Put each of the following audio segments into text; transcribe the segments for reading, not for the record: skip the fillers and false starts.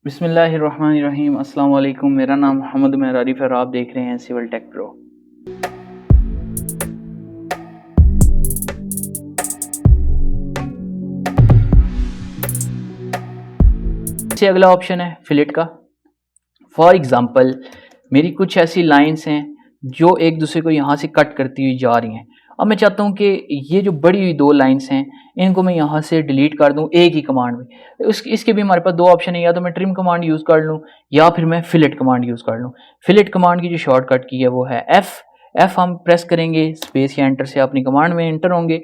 बिस्मिल्लाहिर्रहमानिर्रहीम। अस्सलाम वालेकुम। मेरा नाम मोहम्मद उमर आरिफ है और आप देख रहे हैं सिविल टेक प्रो। इससे अगला ऑप्शन है फिलेट का। फॉर एग्जांपल मेरी कुछ ऐसी लाइंस हैं जो एक दूसरे को यहाँ से कट करती हुई जा रही हैं। अब मैं चाहता हूँ कि ये जो बड़ी हुई दो लाइंस हैं इनको मैं यहाँ से डिलीट कर दूँ एक ही कमांड में। इसके भी हमारे पास दो ऑप्शन है, या तो मैं ट्रिम कमांड यूज़ कर लूँ या फिर मैं फिलेट कमांड यूज़ कर लूँ। फिलेट कमांड की जो शॉर्टकट की है वो है एफ हम प्रेस करेंगे, स्पेस या एंटर से अपनी कमांड में एंटर होंगे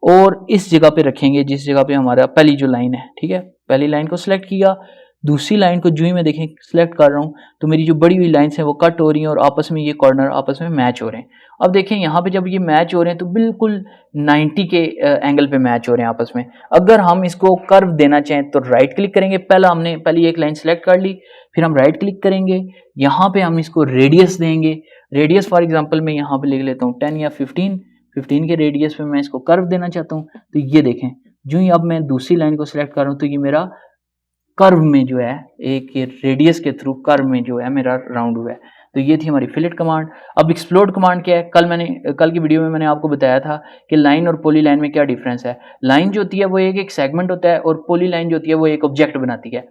और इस जगह पे रखेंगे जिस जगह पे हमारा पहली जो लाइन है, ठीक है, पहली लाइन को सिलेक्ट किया। दूसरी लाइन को जो ही मैं देखें सिलेक्ट कर रहा हूँ तो मेरी जो बड़ी हुई लाइन्स हैं वो कट हो रही हैं और आपस में ये कॉर्नर आपस में मैच हो रहे हैं। अब देखें यहाँ पे जब ये मैच हो रहे हैं तो बिल्कुल 90 के एंगल पे मैच हो रहे हैं आपस में। अगर हम इसको कर्व देना चाहें तो राइट क्लिक करेंगे। हमने पहली एक लाइन सेलेक्ट कर ली, फिर हम राइट क्लिक करेंगे, यहाँ पे हम इसको रेडियस देंगे। रेडियस फॉर एग्जाम्पल मैं यहाँ पे लिख लेता हूँ 10 या 15 के रेडियस पे मैं इसको कर्व देना चाहता हूँ। तो ये देखें जो ही अब मैं दूसरी लाइन को सिलेक्ट कर रहा हूँ तो ये मेरा कर्व में जो है एक रेडियस के थ्रू कर्व में जो है मेरा राउंड हुआ है। तो ये थी हमारी फिलेट कमांड। अब एक्सप्लोड कमांड क्या है? कल की वीडियो में मैंने आपको बताया था कि लाइन और पॉली लाइन में क्या डिफरेंस है। लाइन जो होती है वो एक सेगमेंट होता है और पॉली लाइन जो होती है वो एक ऑब्जेक्ट बनाती है।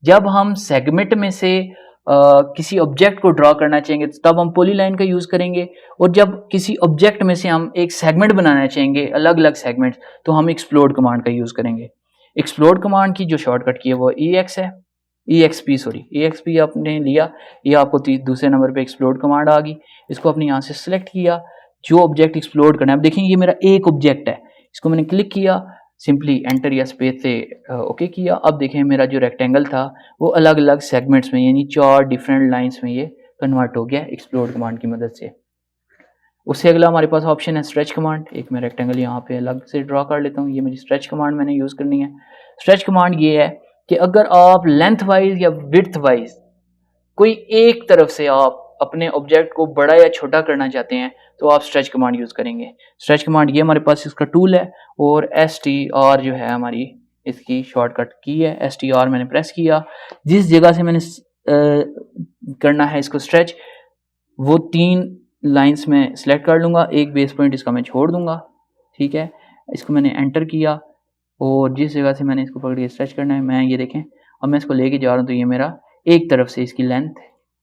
जब हम सेगमेंट में से किसी ऑब्जेक्ट को ड्रॉ करना चाहेंगे तो तब हम पॉली लाइन का यूज करेंगे, और जब किसी ऑब्जेक्ट में से हम एक सेगमेंट बनाना चाहेंगे अलग अलग सेगमेंट तो हम एक्सप्लोड कमांड का यूज करेंगे। एक्सप्लोड कमांड की जो शॉर्टकट की है वो EX है, EXP आपने लिया, ये आपको दूसरे नंबर पे एक्सप्लोड कमांड आ गई। इसको आपने यहाँ से सिलेक्ट किया, जो ऑब्जेक्ट एक्सप्लोड करना है। अब देखेंगे ये मेरा एक ऑब्जेक्ट है, इसको मैंने क्लिक किया, सिंपली एंटर या स्पेस से ओके किया। अब देखें मेरा जो रेक्टेंगल था वो अलग अलग सेगमेंट्स में यानी 4 डिफरेंट लाइंस में ये कन्वर्ट हो गया एक्सप्लोड कमांड की मदद से। उससे अगला हमारे पास ऑप्शन है स्ट्रेच कमांड। एक मैं रेक्टेंगल यहाँ पे अलग से ड्रॉ कर लेता हूँ, ये मेरी स्ट्रेच कमांड मैंने यूज़ करनी है। स्ट्रेच कमांड ये है कि अगर आप लेंथ वाइज या विड्थ वाइज कोई एक तरफ से आप अपने ऑब्जेक्ट को बड़ा या छोटा करना चाहते हैं तो आप स्ट्रेच कमांड यूज़ करेंगे। स्ट्रेच कमांड ये हमारे पास इसका टूल है और STR जो है हमारी इसकी शॉर्टकट की है। STR मैंने प्रेस किया, जिस जगह से मैंने करना है इसको स्ट्रेच वो 3 लाइंस में सिलेक्ट कर लूँगा, एक बेस पॉइंट इसका मैं छोड़ दूंगा, ठीक है। इसको मैंने एंटर किया और जिस जगह से मैंने इसको पकड़ के स्ट्रेच करना है, मैं ये देखें अब मैं इसको लेके जा रहा हूँ तो ये मेरा एक तरफ से इसकी लेंथ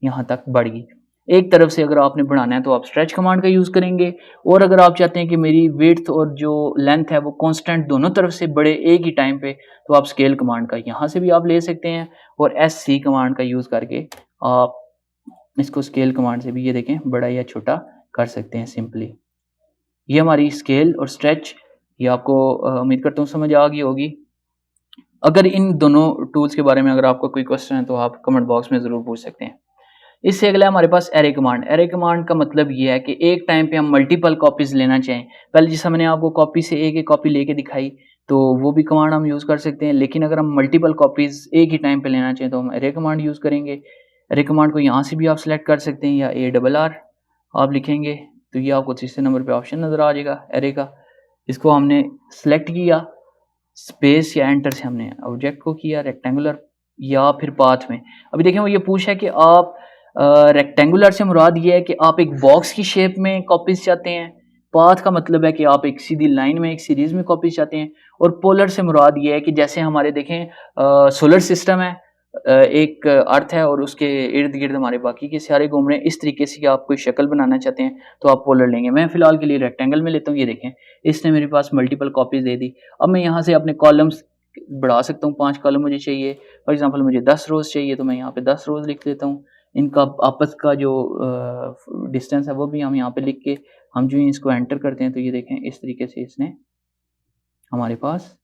यहाँ तक बढ़ गई। एक तरफ से अगर आपने बढ़ाना है तो आप स्ट्रेच कमांड का यूज़ करेंगे, और अगर आप चाहते हैं कि मेरी विड्थ और जो लेंथ है वो कांस्टेंट दोनों तरफ से बढ़े एक ही टाइम पे तो आप स्केल कमांड का यहाँ से भी आप ले सकते हैं, और SC कमांड का यूज़ करके आप इसको स्केल कमांड से भी ये देखें बड़ा या छोटा कर सकते हैं सिंपली। ये हमारी स्केल और स्ट्रेच, ये आपको उम्मीद करता हूँ समझ आ गई होगी। अगर इन दोनों टूल्स के बारे में अगर आपका कोई क्वेश्चन है तो आप कमेंट बॉक्स में ज़रूर पूछ सकते हैं। इससे अगला हमारे पास एरे कमांड। एरे कमांड का मतलब ये है कि एक टाइम पे हम मल्टीपल कॉपीज लेना चाहें। पहले जैसा मैंने आपको कॉपी से एक कॉपी लेके दिखाई तो वो भी कमांड हम यूज़ कर सकते हैं, लेकिन अगर हम मल्टीपल कॉपीज एक ही टाइम पे लेना चाहें तो हम एरे कमांड यूज़ करेंगे। एरे कमांड को यहाँ से भी आप सिलेक्ट कर सकते हैं, या ARR आप लिखेंगे तो ये आपको तीसरे नंबर पे ऑप्शन नज़र आ जाएगा एरे का। इसको हमने सेलेक्ट किया, स्पेस या एंटर से हमने ऑब्जेक्ट को किया रेक्टेंगुलर या फिर पाथ में। अभी देखें वो ये पूछा है कि आप रेक्टेंगुलर से मुराद ये है कि आप एक बॉक्स की शेप में कॉपीज चाहते हैं, पाथ का मतलब है कि आप एक सीधी लाइन में एक सीरीज में कॉपीज चाहते हैं, और पोलर से मुराद ये है कि जैसे हमारे देखें सोलर सिस्टम है, एक अर्थ है और उसके इर्द गिर्द हमारे बाकी के सारे घूम रहे हैं, इस तरीके से आप कोई शक्ल बनाना चाहते हैं तो आप पोलर लेंगे। मैं फिलहाल के लिए रेक्टेंगल में लेता हूँ। ये देखें इसने मेरे पास मल्टीपल कॉपीज दे दी। अब मैं यहाँ से अपने कॉलम्स बढ़ा सकता हूँ, 5 कॉलम मुझे चाहिए, फॉर एग्जांपल मुझे 10 रोज चाहिए तो मैं यहाँ पे 10 रोज लिख देता हूँ। इनका आपस का जो डिस्टेंस है वो भी हम यहाँ पे लिख के हम जो इसको एंटर करते हैं तो ये देखें इस तरीके से इसने हमारे पास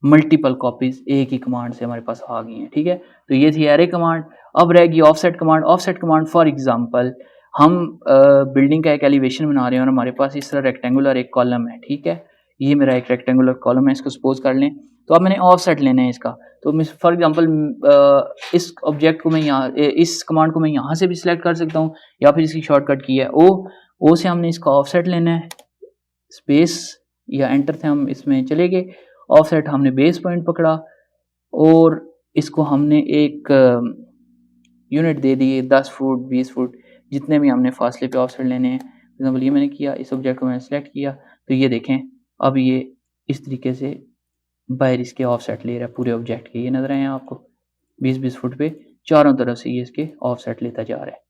मल्टीपल कॉपीज एक ही कमांड से हमारे पास आ गई हैं, ठीक है। तो ये थी एरे कमांड। अब रहेगी offset command. Offset command for example हम बिल्डिंग का एक एलिवेशन बना रहे हैं और हमारे पास इस तरह रेक्टेंगुलर एक कॉलम है, ठीक है। ये मेरा एक रेक्टेंगुलर कॉलम है, इसको सपोज कर लें तो अब मैंने ऑफसेट लेना है इसका। तो फॉर एग्जांपल इस ऑब्जेक्ट को मैं यहाँ इस कमांड को मैं यहाँ से भी सिलेक्ट कर सकता हूँ, या फिर इसकी शॉर्टकट की है ओ से हमने इसका ऑफसेट लेना है, स्पेस या एंटर से हम इसमें चले गए। ऑफसेट हमने बेस पॉइंट पकड़ा और इसको हमने एक यूनिट दे दी है 10 फुट 20 फुट जितने भी हमने फासले पे ऑफसेट लेने हैं। एग्जाम्पल ये मैंने किया, इस ऑब्जेक्ट को मैंने सेलेक्ट किया तो ये देखें अब ये इस तरीके से बाहर इसके ऑफसेट ले रहा है पूरे ऑब्जेक्ट के। ये नजर आए हैं आपको 20-20 फुट पे चारों तरफ से ये इसके ऑफसेट लेता जा रहा है।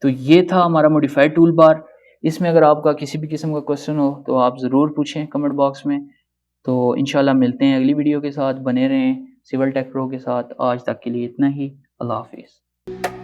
तो ये था हमारा मॉडिफाइड टूल बार। इसमें अगर आपका किसी भी किस्म का क्वेश्चन हो तो आप ज़रूर पूछें कमेंट बॉक्स में। तो इंशाल्लाह मिलते हैं अगली वीडियो के साथ, बने रहें सिविल टेक प्रो के साथ। आज तक के लिए इतना ही, अल्लाह हाफिज़।